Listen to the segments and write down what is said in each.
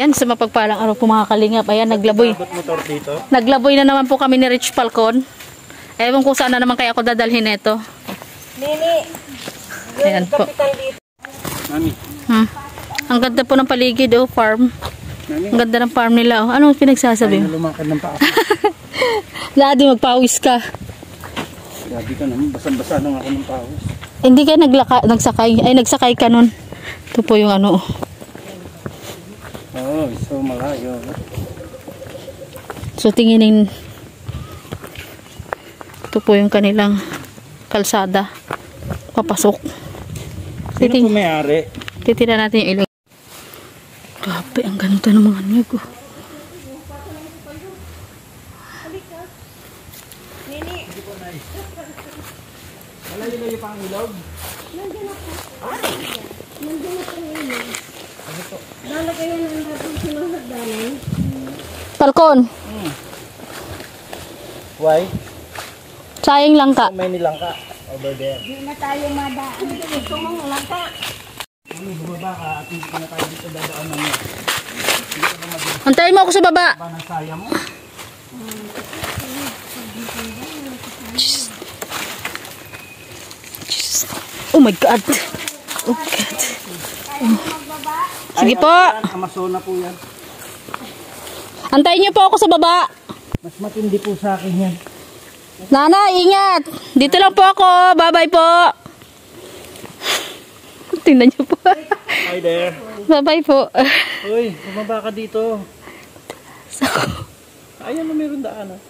Yan, sa mapagpalang araw po mga kalingap. Ayan, naglaboy. Naglaboy na naman po kami ni Rich Falcon. Ewan kung saan na naman kaya ako dadalhin ito. Nini, ayan po. Mami. Ang ganda po ng paligid, oh, farm. Ang ganda ng farm nila, oh. Anong pinagsasabi mo? Lumakad ng paa. Ladi, magpawis ka. Grabe ka naman, basang-basa nang ako ng pawis. Hindi ka nagsakay. Ay, nagsakay ka nun. Ito po yung ano. Oh, so malayo. So, tinginin. Ito po yung kanilang kalsada. Papasok. Sino po may-ari? Titira natin yung ilog. Grabe, ang ganda ng mga nyug. Oh. Nini. Wala yun na yung pangilog? Nandiyan ako. Nandiyan ako ngayon. Lalagay yan ang dating sinasagdanan. Falcon. Why? Sayang lang ka. May nilang ka. Over there. Hindi na tayo madaan. Gusto mong langka. Mami, bumaba ka at hindi ka na tayo dito dadaan namin. Antayin mo ako sa baba. Ba ng saya mo? Oh my God. Oh God. Oh. Sige po. Amazona po yan. Antayin niyo po ako sa baba. Mas matindi po sa akin yan. Nana, ingat. Dito lang po ako. Bye-bye po. Tingnan niyo po. Hi there. Bye-bye po. Uy, bumaba ka dito. Ayan na meron daan.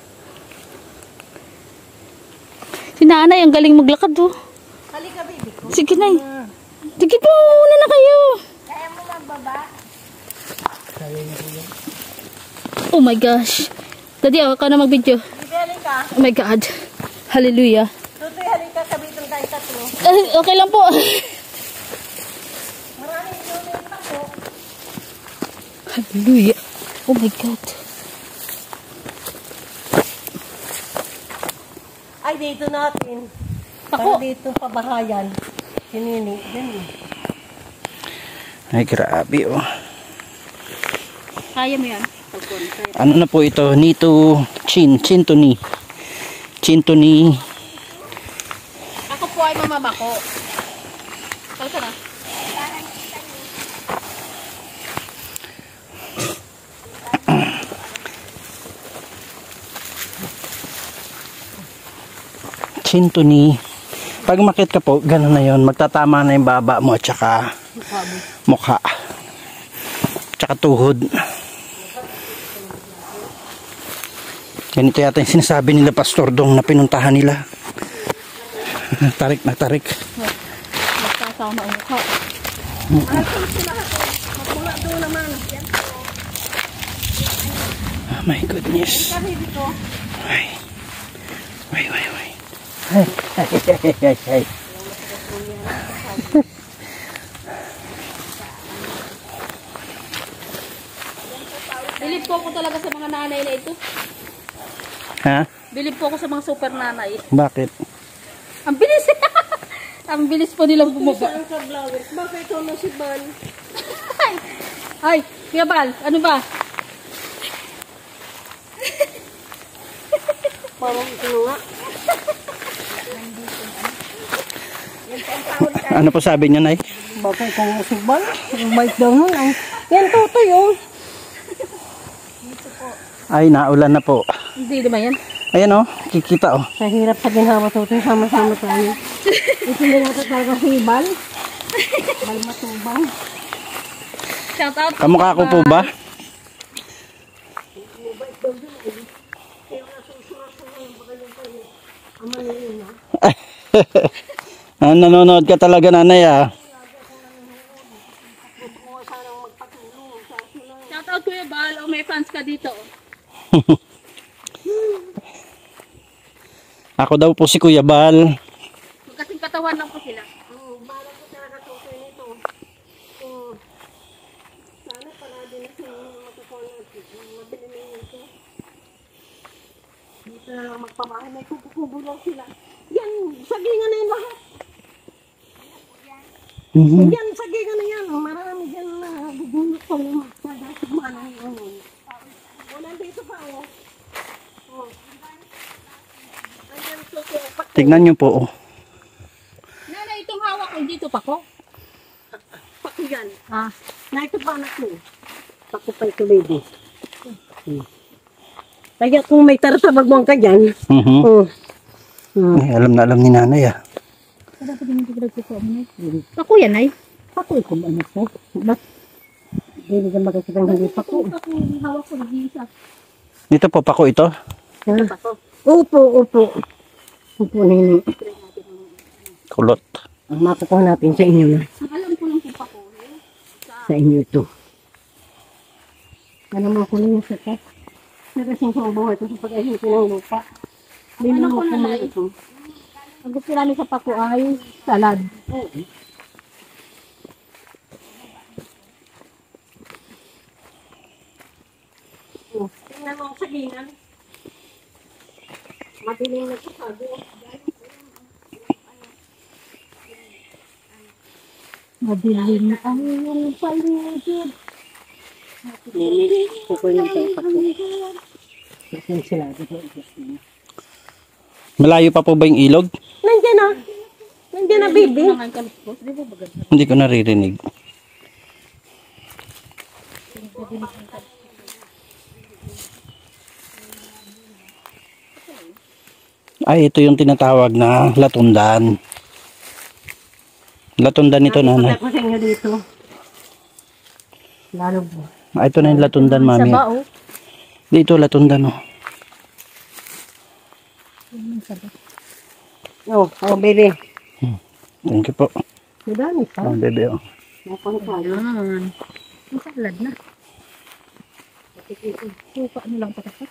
Si Nanay, ang galing maglakad oh. Halika, baby ko. Sige na. Sige po, una na kayo. Kaya mo magbaba? Kaya niya po yan. Oh my gosh. Daddy, ako ka na mag-video. Hindi, halika. Oh my God. Hallelujah. Tutoy, halika. Kabitan tayo tatlo. Okay lang po. Maraming inulit ako. Hallelujah. Oh my God. Ay, dito natin. Ako. Para dito pabahayan. Sinini. Ganun. Ay, grabe oh. Kaya mo yan. Ano na po ito? Nito Chintoni. Chintoni. Ako po ay mamama ko. Kalka na. Chintoni. Pag makit ka po, gano'n na yon. Magtatama na yung baba mo at saka mukha. Tsaka tuhod. Ganito yata yung sinasabi nila Pastor Dong na pinuntahan nila. Tarik na tarik. Magkasama ang mukha. Magmula doon naman. Oh my goodness. Ay. Ay. Ay. Bilib po ako talaga sa mga nanay na ito. Ha? Bilib po ako sa mga super nanay. Bakit? Ang bilis. Ang bilis po nilang bumaba. Saan ka vlogger? Bakit ito na si Bal? Ay, Kuya Bal, ano ba? Parang ito nga. Ano po sabi niya, Nay? Bakit ito nga si Bal? Ang bait daw nun. Yan, tutoy oh. Ay, naulan na po. Hindi naman yan. Ayan oh, kikita oh. Sa hirap sa ginhawa tutoy, sama-sama tayo. Ito na yata talaga si Bal. Bal matubang. Shout out. Kamukha ko po ba? Nanonood ka talaga, nanay ah. Shout out Kuya Bal. O may fans ka dito. Ako daw po si Kuya Bal. Magkasing katawan lang po sila. Bahala ko talaga tutoy nito. Sana pala din na siya matutunan. Mabili na ito. Dito na lang magpabahay. May kubo-kubo lang sila. Yan, sagingan na yung lahat. Yan, sagingan na yan. Marami dyan na bubulot pa yung mga Tignan nyo po. Oh. Nanay, itong hawak ko dito pa ko. Pako yan. Ah, Na ito pa anak ko. Pako pa ito, baby. Kaya kung may taratabagwang ka dyan, Mhm. oh. Ay, alam na alam ni nanay ah. dapat din dito ko mo. Ako yan ay. Pako ko ba anak ko? Ba't? Hindi ka magkakitang hindi pako. Ako hawak ko dito. Dito po, pako ito. Ha? Upo, upo. Upo, nini. Kulot. Ang makukuha natin sa inyo na. Alam ko lang kung pa ko. Sa inyo ito. Ano mo ko ninyo sa kat? Nagasin ko ang buhay ko sa pag-ayun ko ng lupa. Hindi mo ko mga ito. Ang gusto namin sa pako ay salad. Oh, tingnan mo ang sagingan. Madilim na sa sago. Madilim ang iyong paligid. Nini, kukunin ko yung pako. Kasi sila dito. Malayo pa po ba yung ilog? Nandiyan na. Nandiyan na, baby. Hindi ko naririnig. Ay, ito yung tinatawag na latundan. Latundan ito, nanay. Ako sa inyo dito. Lalo po. Ah, ito na yung latundan, mami. Sa bao. Dito, latundan, oh. Oh, baby. Thank you po. Madami pa. Oh, bebe, oh. Napantayo. Yan. Ang salad na. Suka na lang patakas.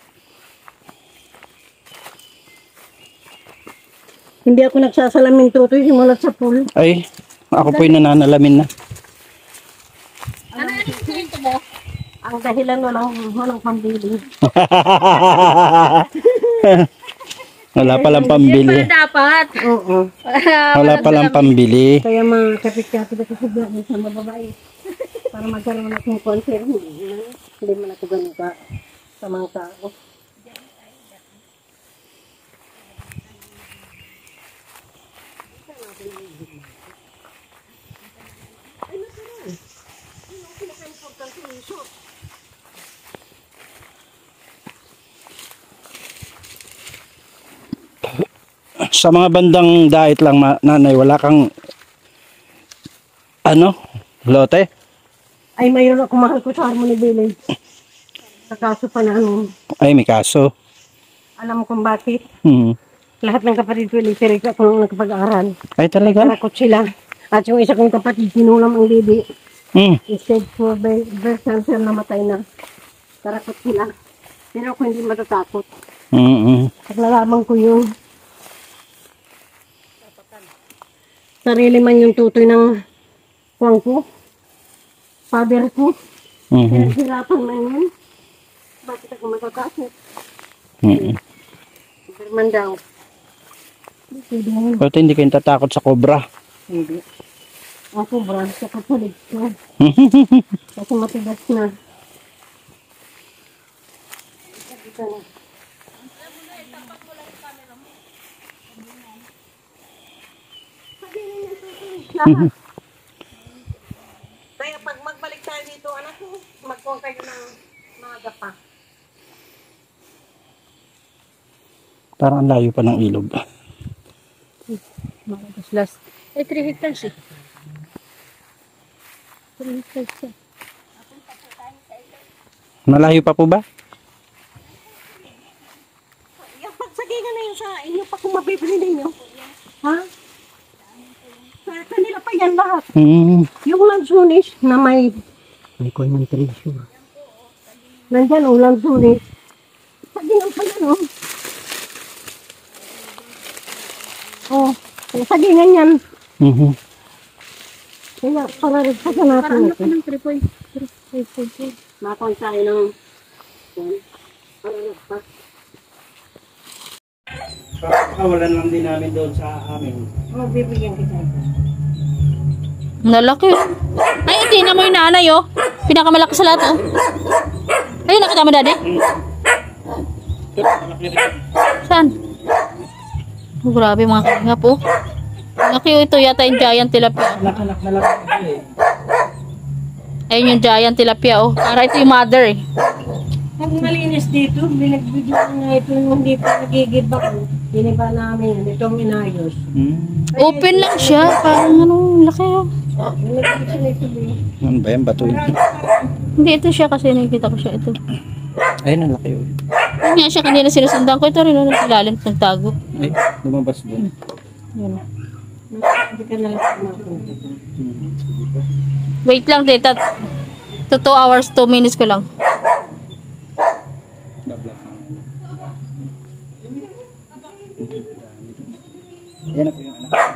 Hindi ako nagsasalamin tutoy simulat sa pool. Ay, ako po yung nananalamin na. Ano yung ito mo? Ang dahilan walang pambili. Wala palang pambili. Dapat. Oo. Wala palang pambili. Kaya mga kapit-kapit ako sa mga babae. Para magkaroon na ng concert. Hindi man ako ganun ka sa mga tao. Sa mga bandang diet lang, nanay, wala kang lote? Ay, mayroon ako mahal ko sa Harmony Village. Sa kaso pa na Ay, may kaso. alam mo kung bakit. Hmm. Lahat ng kapatid ko, literik ako nung nagkapag-aaral. Ay, talaga? Tarakot sila. At yung isa kong kapatid, kinulam ang libi. Hmm. Stage 4 breast cancer, namatay na. Tarakot sila. Pero ako hindi matatakot. At nalaman ko yung sarili man yung tutoy ng kuwang ko. Father ko. Hirapan man yun. Bakit ako matatakot? Pero man daw. Pero hindi kayo tatakot sa cobra. Hindi. Ako bro, sa kapatid ko. Kasi matigas na. Ito na. Lahat. Kaya pag magbalik tayo dito, anak ko, magkuha kayo ng mga gapa. Parang ang layo pa ng ilog. Malagas last. Ay, 3 hectares eh. 3 hectares siya. Malayo pa po ba? Yung pagsagingan na yun sa inyo pa kung mabibili ninyo. Ha? Sa kanila pa yan lahat. Yung lansunis na may ng treasure. Nandyan o, lansunis. Sagingan pa yan o. Oh, sagingan yan. Kaya para rin sa natin Parang ito. ng 3.3. Makon tayo ng para pa. Kawalan lang din namin doon sa amin. Oh, bibigyan kita. Nalaki. Ay, tingnan mo yung nanay oh. Pinakamalaki sa lahat oh. Ayun, nakita mo daddy? Saan? Oh, grabe mga kalingap oh. Laki oh, ito yata yung giant tilapia. Anak na lang eh. Ayun yung giant tilapia oh. Para ito yung mother eh. Pag malinis dito, binagbigyan ko nga ito yung hindi pa nagigibak. Biniba namin yan. Itong inayos. Open lang siya. Parang ano, laki oh. Binagbigyan ito din. Ano ba yan? Bato yun. Hindi, ito siya kasi nakikita ko siya. Ito. Ayun, ang laki yun. Ayun nga siya kanina sinusundan ko. Ito rin oh, ilalim ng tago. Ay, lumabas doon. Yun. Hindi ka na lang kumapunta. Wait lang, tita. 2 hours, 2 minutes ko lang. Yan na po yung anak.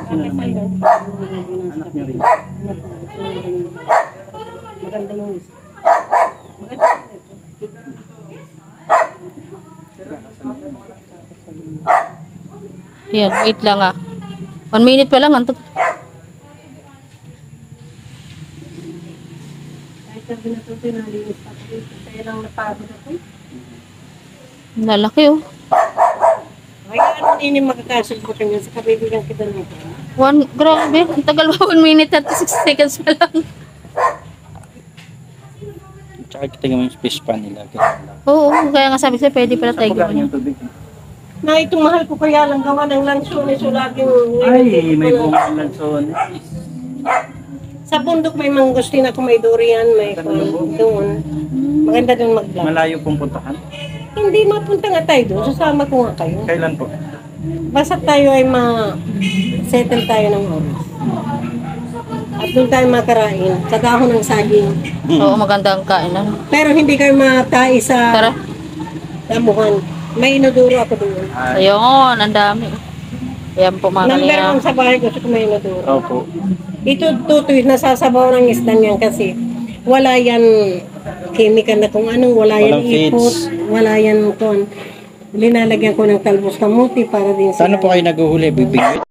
Sino naman yan? Anak niya rin. Maganda mo. Yan, wait lang ah. 1 minute pa lang. Antok. Kahit sabi na ito, pinalinis pa ito. Kaya lang napagod ako. Lalaki oh. Kaya ano hindi makakasagutin yun sa kabibigan kita nito. Grabe. Ang tagal pa 1 minute at 6 seconds pa lang. Tsaka kita yung fish pan nila. Oo, kaya nga sabi ko pwede pala tayo gawin. yung tubig? Na itong mahal ko kaya lang gawa ng lansones o laging Ay, may bunga ng lansones. sa bundok may mangustin ako, may durian, may doon. Maganda doon mag-vlog. Malayo pong puntahan. Hindi mapunta nga tayo doon, sasama ko nga kayo. Kailan po? Basta tayo ay ma-settle tayo ng oras. At doon tayo makarain sa dahon ng saging. Oo, maganda ang kainan. Pero hindi kayo matai sa Tara. damuhan. May inodoro ako doon. Ayun, ang dami. Ayan po mga Number kalingap. 1 sa bahay gusto ko may inodoro. Opo. Ito tutoy, nasasabaw ng isda niyan kasi wala yan chemical na kung anong, wala yan Walang ipot, feeds. wala yan kon. Linalagyan ko ng talbos kamuti para din Paano po kayo naguhuli? Bibingwit?